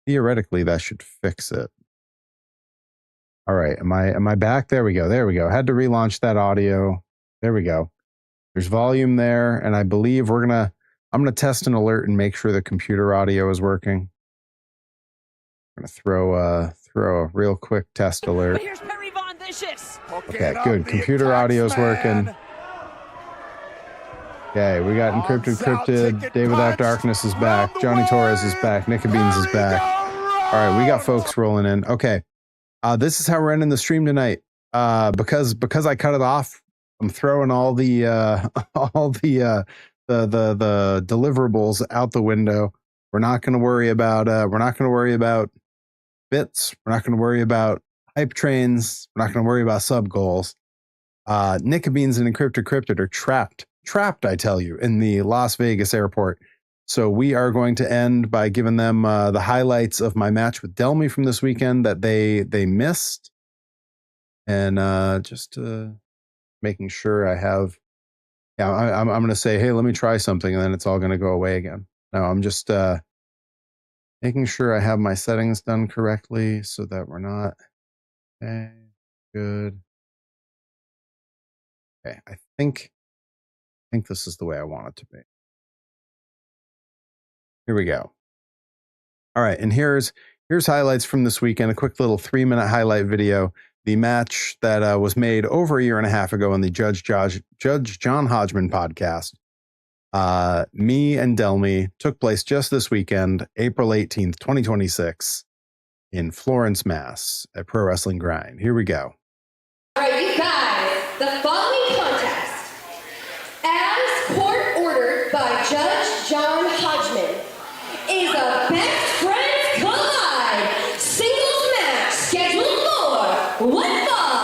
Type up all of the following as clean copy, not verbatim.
theoretically that should fix it. All right, am I back? There we go. Had to relaunch that audio. There we go. There's volume there, and I believe I'm gonna test an alert and make sure the computer audio is working. I'm gonna throw a real quick test alert. But here's Perry Von Vicious. Okay, good. Computer audio's working. Okay, we got Encrypted. Day Without Darkness is back. Johnny Torres is back. Nika Beans is back. All right, we got folks rolling in. Okay. This is how we're ending the stream tonight. Because I cut it off, I'm throwing all the deliverables out the window. We're not going to worry about bits. We're not going to worry about hype trains. We're not going to worry about sub goals. Nika Beans and Encrypted are trapped, I tell you, in the Las Vegas airport. So we are going to end by giving them the highlights of my match with Delmy from this weekend that they missed, and just making sure I have. Yeah, I'm going to say, hey, let me try something, and then it's all going to go away again. No, I'm just making sure I have my settings done correctly so that we're not. Okay, good. Okay, I think this is the way I want it to be. Here we go. All right, and here's highlights from this weekend. A quick little 3-minute highlight video. The match that was made over a year and a half ago on the Judge John Hodgman podcast. Me and Delmy took place just this weekend, April 18th, 2026, in Florence, Mass, at Pro Wrestling Grind. Here we go. All right, you guys, the following contest, as court ordered by Judge John Hodgman, is a best friends collide singles match scheduled for one fall.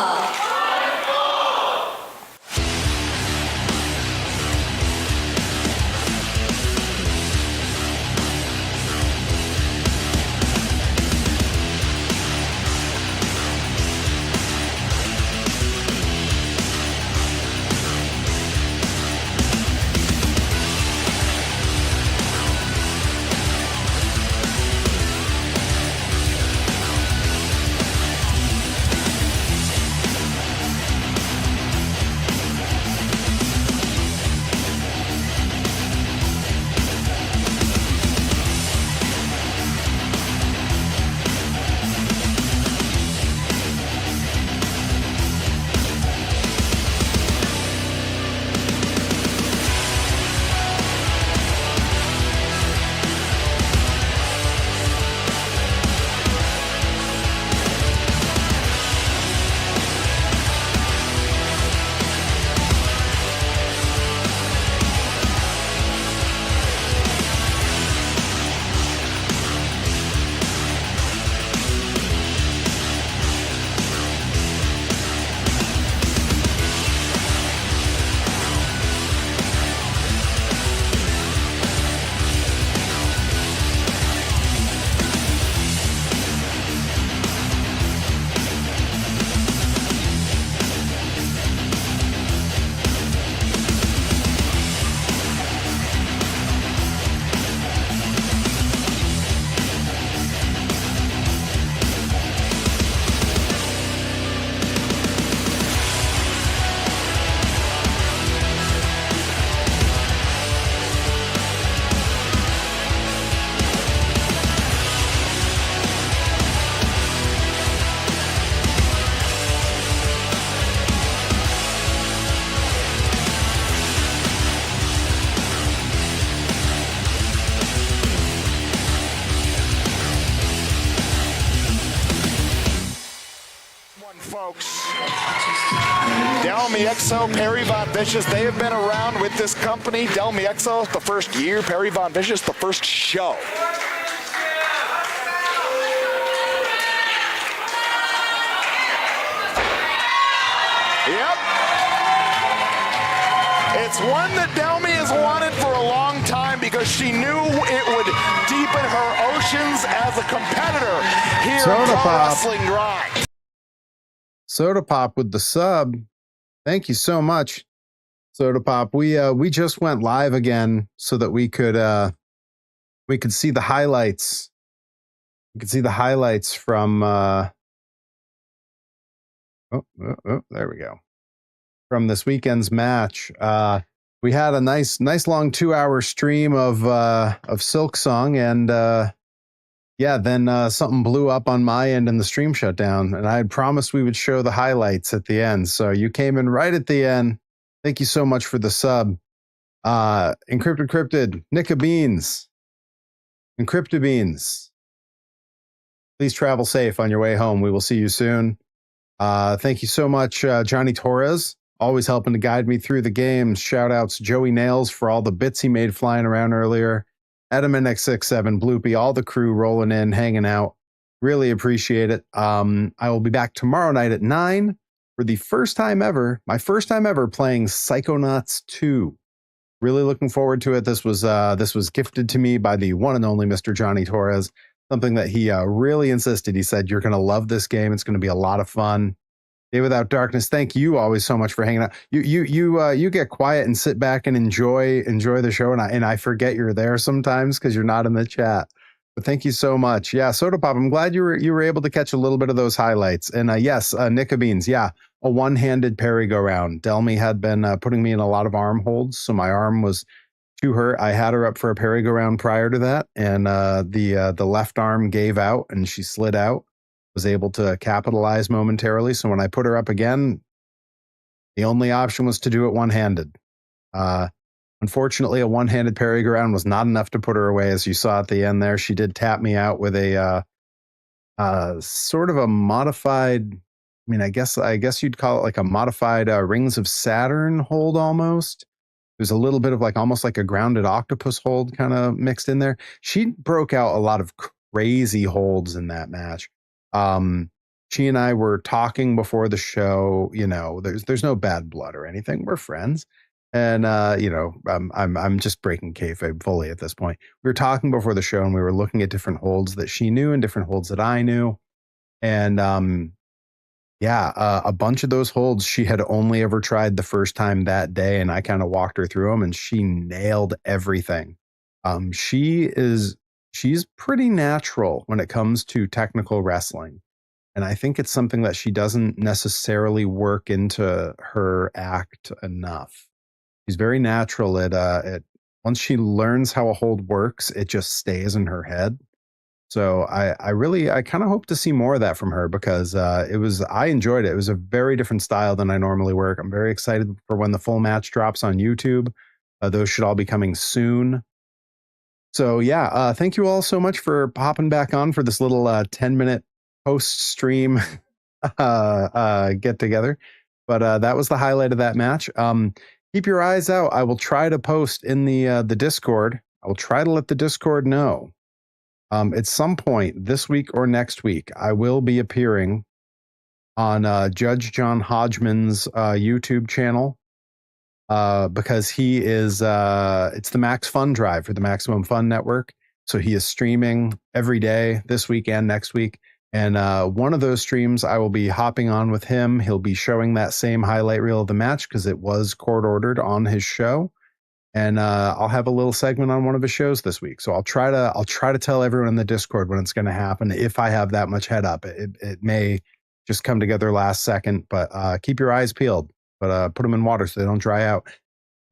Delmy Exo, Perry Von Vicious, they have been around with this company. Delmy Exo, the first year. Perry Von Vicious, the first show. Yep. It's one that Delmy has wanted for a long time because she knew it would deepen her oceans as a competitor here in Pro Wrestling Grind. Soda Pop with the sub. Thank you so much, Soda Pop. We just went live again so that we could see the highlights You can see the highlights from there we go. From this weekend's match. We had a nice long 2-hour stream of Silksong, and then something blew up on my end and the stream shut down, and I had promised we would show the highlights at the end. So you came in right at the end. Thank you so much for the sub. Encrypted, Nicka Beans, Encrypted Beans. Please travel safe on your way home. We will see you soon. Thank you so much, Johnny Torres, always helping to guide me through the games. Shout outs Joey Nails for all the bits he made flying around earlier. Adam NX67, Bloopy, all the crew rolling in, hanging out. Really appreciate it. I will be back tomorrow night at 9 for the first time ever, my first time ever playing Psychonauts 2. Really looking forward to it. This was gifted to me by the one and only Mr. Johnny Torres. Something that he really insisted. He said, "You're going to love this game. It's going to be a lot of fun." Day Without Darkness, thank you always so much for hanging out. You get quiet and sit back and enjoy the show, and I forget you're there sometimes because you're not in the chat. But thank you so much. Yeah, Soda Pop, I'm glad you were able to catch a little bit of those highlights. And yes, Nicka Beans, yeah, a one-handed parry-go-round. Delmy had been putting me in a lot of arm holds, so my arm was to her. I had her up for a parry-go-round prior to that, and the left arm gave out and she slid out. Was able to capitalize momentarily. So when I put her up again, the only option was to do it one-handed. Unfortunately, a one-handed parry-go-round was not enough to put her away. As you saw at the end there, she did tap me out with a sort of a modified, I guess you'd call it like a modified Rings of Saturn hold almost. There's a little bit of almost like a grounded octopus hold kind of mixed in there. She broke out a lot of crazy holds in that match. She and I were talking before the show. There's no bad blood or anything. We're friends, and I'm just breaking kayfabe fully at this point. We were talking before the show, and we were looking at different holds that she knew and different holds that I knew, and a bunch of those holds she had only ever tried the first time that day, and I kind of walked her through them, and she nailed everything. She's pretty natural when it comes to technical wrestling. And I think it's something that she doesn't necessarily work into her act enough. She's very natural at once she learns how a hold works, it just stays in her head. So I kind of hope to see more of that from her because I enjoyed it. It was a very different style than I normally work. I'm very excited for when the full match drops on YouTube. Those should all be coming soon. So yeah, thank you all so much for popping back on for this little 10-minute post-stream get together. But that was the highlight of that match. Keep your eyes out. I will try to post in the Discord. I will try to let the Discord know at some point this week or next week. I will be appearing on Judge John Hodgman's YouTube channel. Because he is it's the Max Fun Drive for the Maximum Fun Network. So he is streaming every day this week and next week. And one of those streams I will be hopping on with him. He'll be showing that same highlight reel of the match because it was court ordered on his show. And I'll have a little segment on one of his shows this week. So I'll try to tell everyone in the Discord when it's going to happen. If I have that much head up, it may just come together last second, but keep your eyes peeled. But put them in water so they don't dry out.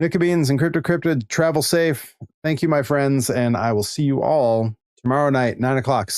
Nicka Beans and Cryptid, travel safe. Thank you, my friends, and I will see you all tomorrow night, 9 o'clock.